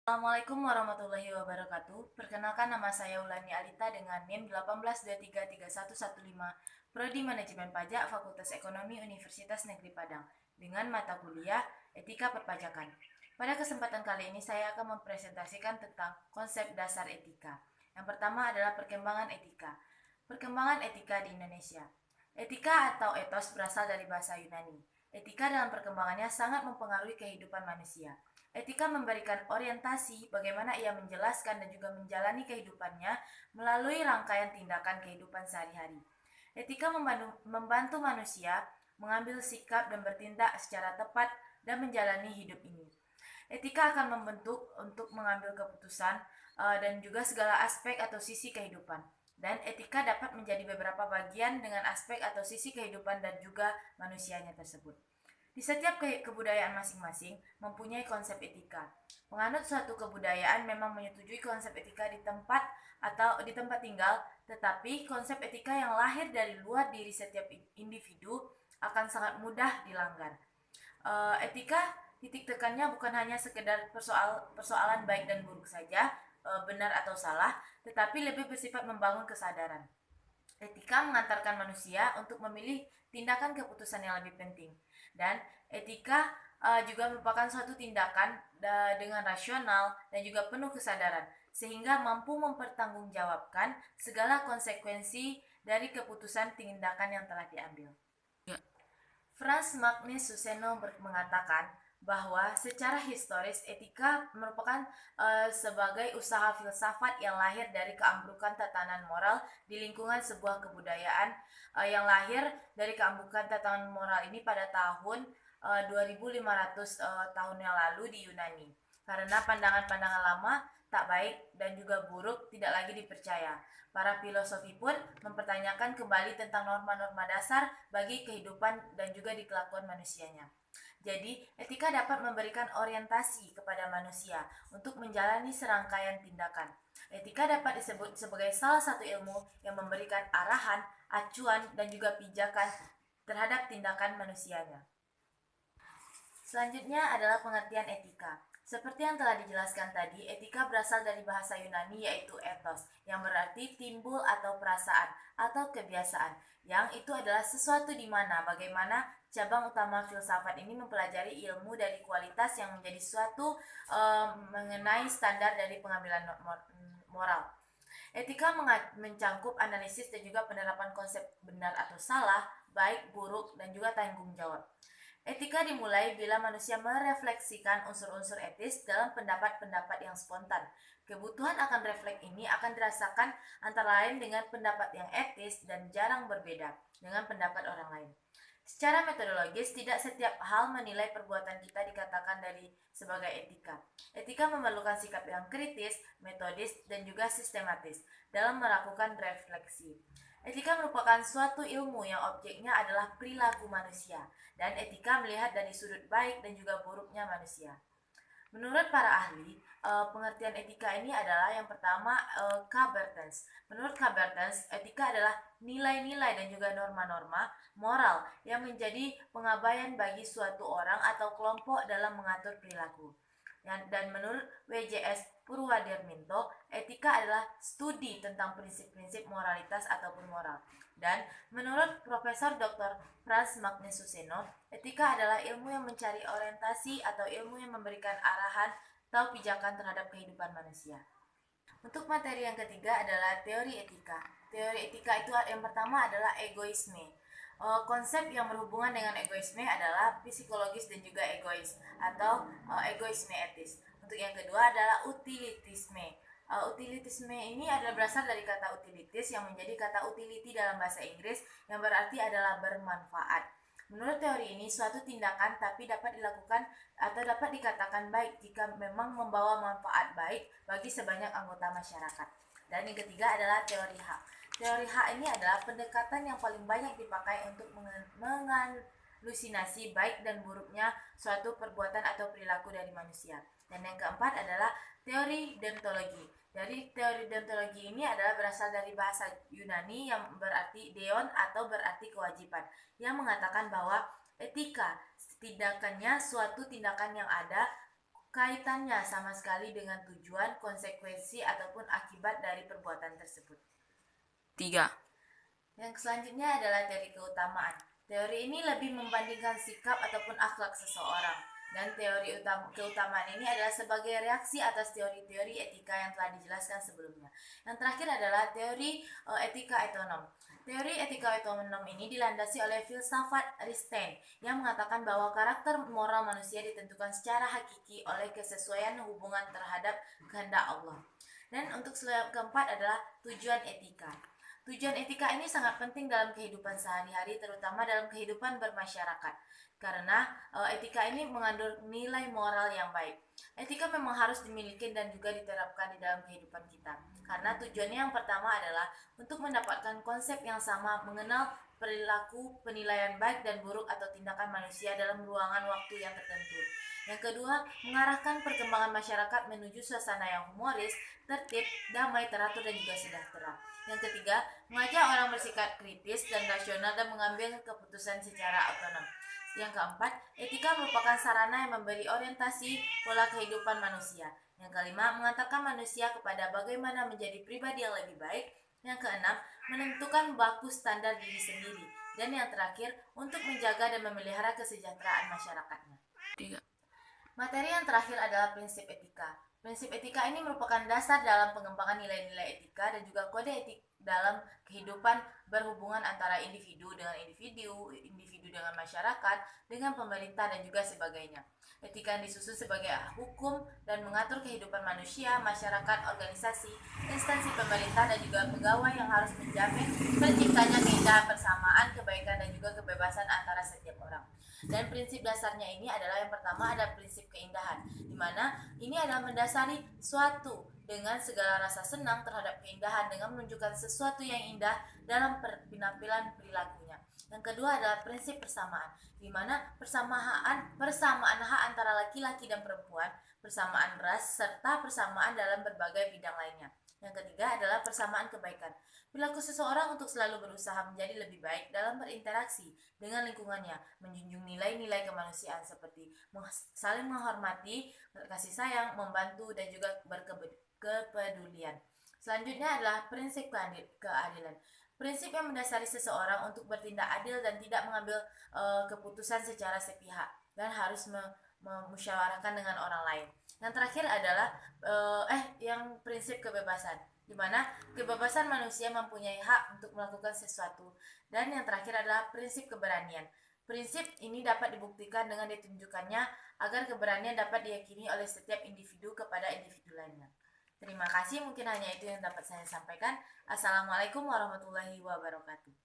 Assalamualaikum warahmatullahi wabarakatuh. Perkenalkan, nama saya Ulani Alita dengan NIM 18233115, Prodi Manajemen Pajak, Fakultas Ekonomi Universitas Negeri Padang, dengan mata kuliah Etika Perpajakan. Pada kesempatan kali ini saya akan mempresentasikan tentang konsep dasar etika. Yang pertama adalah perkembangan etika. Perkembangan etika di Indonesia. Etika atau etos berasal dari bahasa Yunani. Etika dalam perkembangannya sangat mempengaruhi kehidupan manusia. Etika memberikan orientasi bagaimana ia menjelaskan dan juga menjalani kehidupannya melalui rangkaian tindakan kehidupan sehari-hari. Etika membantu manusia mengambil sikap dan bertindak secara tepat dan menjalani hidup ini. Etika akan membentuk untuk mengambil keputusan dan juga segala aspek atau sisi kehidupan. Dan etika dapat menjadi beberapa bagian dengan aspek atau sisi kehidupan dan juga manusianya tersebut. Di setiap kebudayaan masing-masing mempunyai konsep etika. Penganut suatu kebudayaan memang menyetujui konsep etika di tempat atau di tempat tinggal, tetapi konsep etika yang lahir dari luar diri setiap individu akan sangat mudah dilanggar. Etika titik tekannya bukan hanya sekedar persoalan baik dan buruk saja, benar atau salah, tetapi lebih bersifat membangun kesadaran. Etika mengantarkan manusia untuk memilih tindakan keputusan yang lebih penting. Dan etika juga merupakan suatu tindakan dengan rasional dan juga penuh kesadaran, sehingga mampu mempertanggungjawabkan segala konsekuensi dari keputusan tindakan yang telah diambil. Franz Magnus Suseno mengatakan bahwa secara historis etika merupakan sebagai usaha filsafat yang lahir dari keambrukan tatanan moral di lingkungan sebuah kebudayaan yang lahir dari keambrukan tatanan moral ini pada tahun 2500 tahun yang lalu di Yunani. Karena pandangan-pandangan lama tak baik dan juga buruk tidak lagi dipercaya. Para filosofi pun mempertanyakan kembali tentang norma-norma dasar bagi kehidupan dan juga di kelakuan manusianya. Jadi, etika dapat memberikan orientasi kepada manusia untuk menjalani serangkaian tindakan. Etika dapat disebut sebagai salah satu ilmu yang memberikan arahan, acuan, dan juga pijakan terhadap tindakan manusianya. Selanjutnya adalah pengertian etika. Seperti yang telah dijelaskan tadi, etika berasal dari bahasa Yunani yaitu ethos, yang berarti timbul atau perasaan atau kebiasaan, yang itu adalah sesuatu di mana bagaimana cabang utama filsafat ini mempelajari ilmu dari kualitas yang menjadi suatu mengenai standar dari pengambilan moral. Etika mencangkup analisis dan juga penerapan konsep benar atau salah, baik, buruk, dan juga tanggung jawab. Etika dimulai bila manusia merefleksikan unsur-unsur etis dalam pendapat-pendapat yang spontan. Kebutuhan akan refleks ini akan dirasakan antara lain dengan pendapat yang etis dan jarang berbeda dengan pendapat orang lain. Secara metodologis, tidak setiap hal menilai perbuatan kita dikatakan dari sebagai etika. Etika memerlukan sikap yang kritis, metodis, dan juga sistematis dalam melakukan refleksi. Etika merupakan suatu ilmu yang objeknya adalah perilaku manusia, dan etika melihat dari sudut baik dan juga buruknya manusia. Menurut para ahli, pengertian etika ini adalah yang pertama, K. Bertens. Menurut K. Bertens, etika adalah nilai-nilai dan juga norma-norma moral yang menjadi pengabaian bagi suatu orang atau kelompok dalam mengatur perilaku. Dan menurut W.J.S. Purwadarminto, etika adalah studi tentang prinsip-prinsip moralitas ataupun moral. Dan menurut Profesor Dr. Franz Magnus Suseno, etika adalah ilmu yang mencari orientasi atau ilmu yang memberikan arahan atau pijakan terhadap kehidupan manusia. Untuk materi yang ketiga adalah teori etika. Teori etika itu yang pertama adalah egoisme. Konsep yang berhubungan dengan egoisme adalah psikologis dan juga egois atau egoisme etis. Untuk yang kedua adalah utilitisme. Utilitisme ini adalah berasal dari kata utilities yang menjadi kata utility dalam bahasa Inggris yang berarti adalah bermanfaat. Menurut teori ini, suatu tindakan tapi dapat dilakukan atau dapat dikatakan baik jika memang membawa manfaat baik bagi sebanyak anggota masyarakat. Dan yang ketiga adalah teori hak. Teori hak ini adalah pendekatan yang paling banyak dipakai untuk menghalusinasi baik dan buruknya suatu perbuatan atau perilaku dari manusia. Dan yang keempat adalah teori deontologi. Dari teori deontologi ini adalah berasal dari bahasa Yunani yang berarti deon atau berarti kewajiban, yang mengatakan bahwa etika tindakannya suatu tindakan yang ada kaitannya sama sekali dengan tujuan, konsekuensi, ataupun akibat dari perbuatan tersebut. 3. Yang selanjutnya adalah teori keutamaan. Teori ini lebih membandingkan sikap ataupun akhlak seseorang. Dan teori keutamaan ini adalah sebagai reaksi atas teori-teori etika yang telah dijelaskan sebelumnya. Yang terakhir adalah teori etika otonom. Teori etika otonom ini dilandasi oleh filsafat Aristoteles yang mengatakan bahwa karakter moral manusia ditentukan secara hakiki oleh kesesuaian hubungan terhadap kehendak Allah. Dan untuk keempat adalah tujuan etika. Tujuan etika ini sangat penting dalam kehidupan sehari-hari, terutama dalam kehidupan bermasyarakat. Karena etika ini mengandung nilai moral yang baik. Etika memang harus dimiliki dan juga diterapkan di dalam kehidupan kita. Karena tujuannya yang pertama adalah untuk mendapatkan konsep yang sama, mengenal perilaku, penilaian baik dan buruk atau tindakan manusia dalam ruangan waktu yang tertentu. Yang kedua, mengarahkan perkembangan masyarakat menuju suasana yang humoris, tertib, damai, teratur, dan juga sejahtera. Yang ketiga, mengajak orang bersikap kritis dan rasional dan mengambil keputusan secara otonom. Yang keempat, etika merupakan sarana yang memberi orientasi pola kehidupan manusia. Yang kelima, mengantarkan manusia kepada bagaimana menjadi pribadi yang lebih baik. Yang keenam, menentukan baku standar diri sendiri. Dan yang terakhir, untuk menjaga dan memelihara kesejahteraan masyarakatnya. 3. Materi yang terakhir adalah prinsip etika. Prinsip etika ini merupakan dasar dalam pengembangan nilai-nilai etika dan juga kode etik dalam kehidupan berhubungan antara individu dengan individu, individu dengan masyarakat, dengan pemerintah dan juga sebagainya. Etika yang disusun sebagai hukum dan mengatur kehidupan manusia, masyarakat, organisasi, instansi pemerintah dan juga pegawai yang harus menjamin terciptanya keindahan persamaan, kebaikan dan juga kebebasan antara setiap orang. Dan prinsip dasarnya ini adalah yang pertama ada prinsip keindahan, di mana ini adalah mendasari suatu dengan segala rasa senang terhadap keindahan dengan menunjukkan sesuatu yang indah dalam penampilan perilakunya. Yang kedua adalah prinsip persamaan, di mana persamaan hak antara laki-laki dan perempuan, persamaan ras, serta persamaan dalam berbagai bidang lainnya. Yang ketiga adalah persamaan kebaikan. Perilaku seseorang untuk selalu berusaha menjadi lebih baik dalam berinteraksi dengan lingkungannya, menjunjung nilai-nilai kemanusiaan seperti saling menghormati, kasih sayang, membantu, dan juga berkepedulian. Selanjutnya adalah prinsip keadilan. Prinsip yang mendasari seseorang untuk bertindak adil dan tidak mengambil keputusan secara sepihak dan harus memusyawarahkan dengan orang lain. Yang terakhir adalah yang prinsip kebebasan, di mana kebebasan manusia mempunyai hak untuk melakukan sesuatu. Dan yang terakhir adalah prinsip keberanian. Prinsip ini dapat dibuktikan dengan ditunjukkannya agar keberanian dapat diyakini oleh setiap individu kepada individu lainnya. Terima kasih, mungkin hanya itu yang dapat saya sampaikan. Assalamualaikum warahmatullahi wabarakatuh.